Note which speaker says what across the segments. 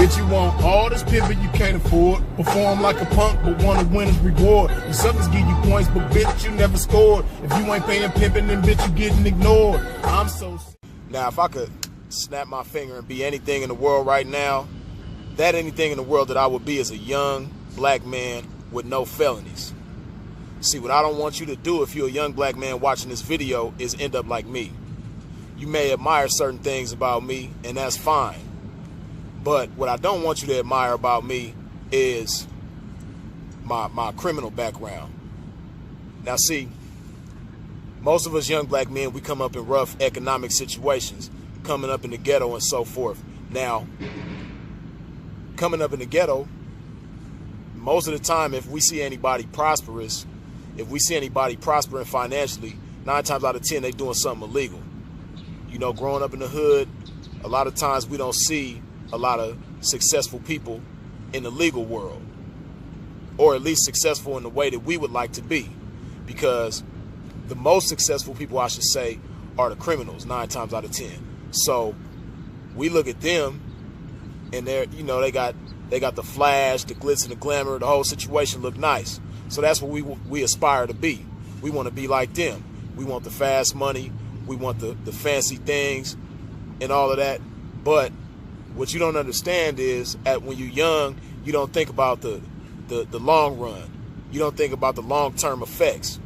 Speaker 1: Bitch, you want all this pivot you can't afford. Perform like a punk, but want a winner's reward. The suckers give you points, but bitch, you never scored. If you ain't paying pimping, then bitch, you getting ignored. I'm so sick. Now, if I could snap my finger and be anything in the world right now, that anything in the world that I would be is a young black man with no felonies. See, what I don't want you to do if you're a young black man watching this video is end up like me. You may admire certain things about me, and that's fine. But what I don't want you to admire about me is my criminal background. Now see, most of us young black men, we come up in rough economic situations, coming up in the ghetto and so forth. Now, coming up in the ghetto, most of the time, if we see anybody prosperous, if we see anybody prospering financially, 9 times out of 10, they doing something illegal. You know, growing up in the hood, a lot of times we don't see a lot of successful people in the legal world, or at least successful in the way that we would like to be, because the most successful people, I should say, are the criminals 9 times out of 10. So we look at them and they're, you know, they got the flash, the glitz and the glamour, the whole situation look nice. So that's what we aspire to be. We want to be like them. We want the fast money. We want the fancy things and all of that. But what you don't understand is when you're young, you don't think about the long run. You don't think about the long-term effects.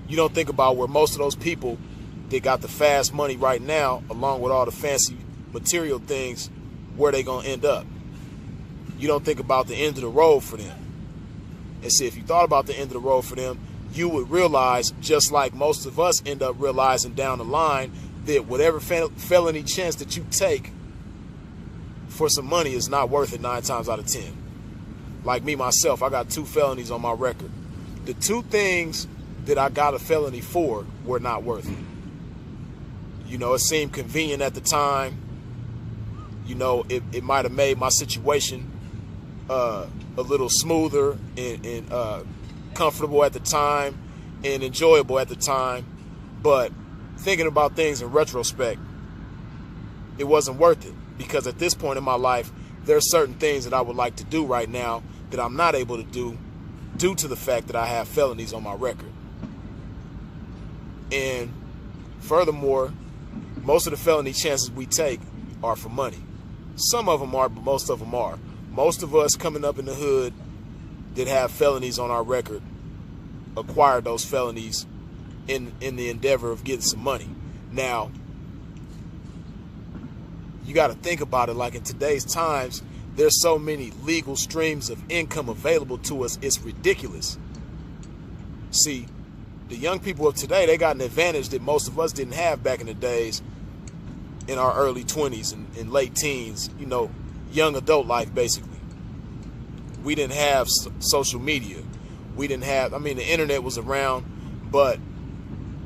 Speaker 1: You don't think about where most of those people that got the fast money right now, along with all the fancy material things, where they gonna end up. You don't think about the end of the road for them. And see, if you thought about the end of the road for them, you would realize, just like most of us end up realizing down the line, that whatever felony chance that you take for some money is not worth it 9 times out of 10. Like me, myself, I got 2 felonies on my record. The 2 things that I got a felony for were not worth it. You know, it seemed convenient at the time. You know, it might have made my situation a little smoother and comfortable at the time and enjoyable at the time. But thinking about things in retrospect, it wasn't worth it, because at this point in my life, there are certain things that I would like to do right now that I'm not able to do due to the fact that I have felonies on my record. And furthermore, most of the felony chances we take are for money. Some of them are, but most of them are. Most of us coming up in the hood that have felonies on our record acquired those felonies in the endeavor of getting some money. Now, you got to think about it, like in today's times, there's so many legal streams of income available to us, it's ridiculous. See, the young people of today, they got an advantage that most of us didn't have back in the days in our early 20s and late teens, you know, young adult life, basically. We didn't have social media. We didn't have, I mean, the internet was around, but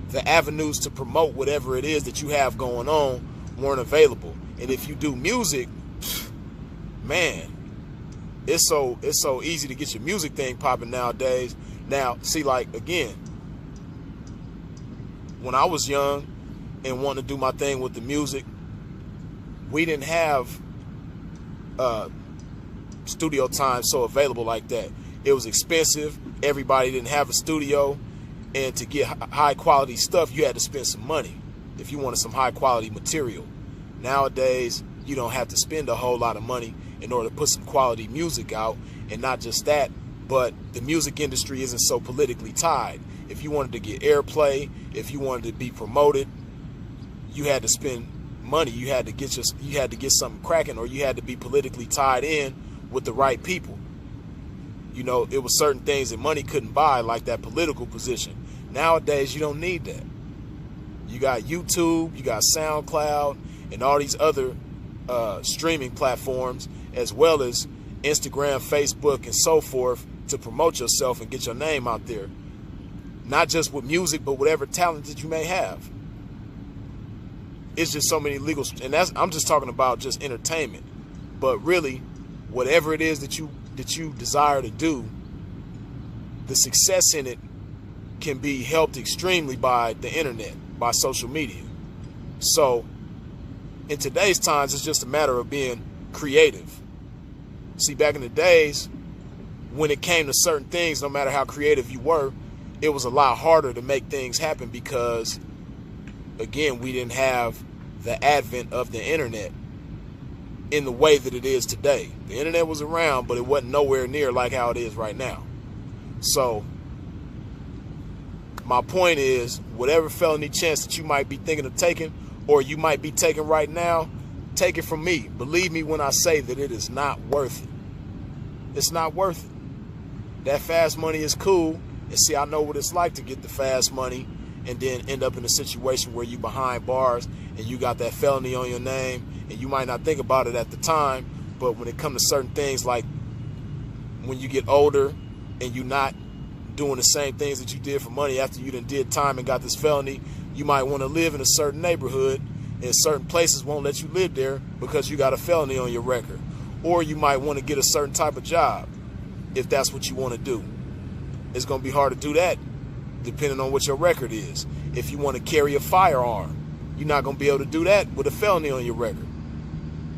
Speaker 1: the avenues to promote whatever it is that you have going on weren't available. And if you do music, man, it's so easy to get your music thing popping nowadays. Now, see, like, again, when I was young and wanted to do my thing with the music, we didn't have studio time so available like that. It was expensive. Everybody didn't have a studio, and to get high quality stuff, you had to spend some money if you wanted some high quality material. Nowadays, you don't have to spend a whole lot of money in order to put some quality music out. And not just that, but the music industry isn't so politically tied. If you wanted to get airplay, if you wanted to be promoted, you had to spend money. You had to get something cracking, or you had to be politically tied in with the right people. You know, it was certain things that money couldn't buy, like that political position. Nowadays, you don't need that. You got YouTube, you got SoundCloud, and all these other streaming platforms, as well as Instagram, Facebook, and so forth, to promote yourself and get your name out there. Not just with music, but whatever talent that you may have. It's just so many legal, and I'm just talking about just entertainment. But really, whatever it is that you desire to do, the success in it can be helped extremely by the internet, by social media. So in today's times, it's just a matter of being
Speaker 2: creative. See, back in the days, when it came to certain things, no matter how creative you were, it was a lot harder to make things happen because, again, we didn't have the advent of the internet in the way that it is today. The internet was around, but it wasn't nowhere near like how it is right now. So my point is, whatever felony chance that you might be thinking of taking, or you might be taking right now, take it from me. Believe me when I say that it is not worth it. It's not worth it. That fast money is cool. And see, I know what it's like to get the fast money and then end up in a situation where you behind bars and you got that felony on your name, and you might not think about it at the time, but when it comes to certain things, like when you get older and you're not doing the same things that you did for money after you done did time and got this felony, you might want to live in a certain neighborhood, and certain places won't let you live there because you got a felony on your record. Or you might want to get a certain type of job if that's what you want to do. It's going to be hard to do that depending on what your record is. If you want to carry a firearm, you're not going to be able to do that with a felony on your record.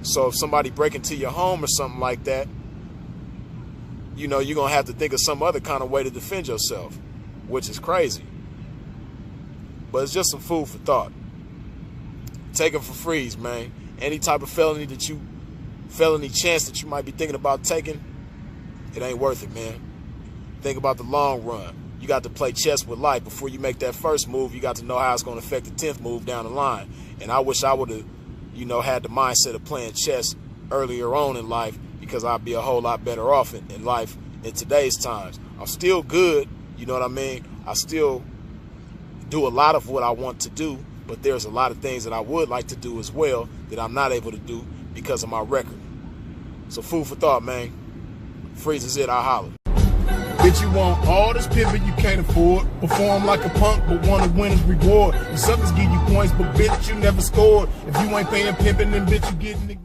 Speaker 2: So if somebody break into your home or something like that, you know, you're going to have to think of some other kind of way to defend yourself, which is crazy. But it's just some food for thought. Take them for freeze, man. Any type of felony chance that you might be thinking about taking, it ain't worth it, man. Think about the long run. You got to play chess with life. Before you make that first move, you got to know how it's going to affect the 10th move down the line. And I wish I would have, had the mindset of playing chess earlier on in life, because I'd be a whole lot better off in life in today's times. I'm still good, you know what I mean? I still do a lot of what I want to do, but there's a lot of things that I would like to do as well that I'm not able to do because of my record. So food for thought, man. Freeze is it, I'll holler.
Speaker 1: Bitch, you want all this pimping you can't afford. Perform like a punk, but want a winner's reward. The suckers give you points, but bitch, you never scored. If you ain't paying pimping, then bitch, you getting ignored.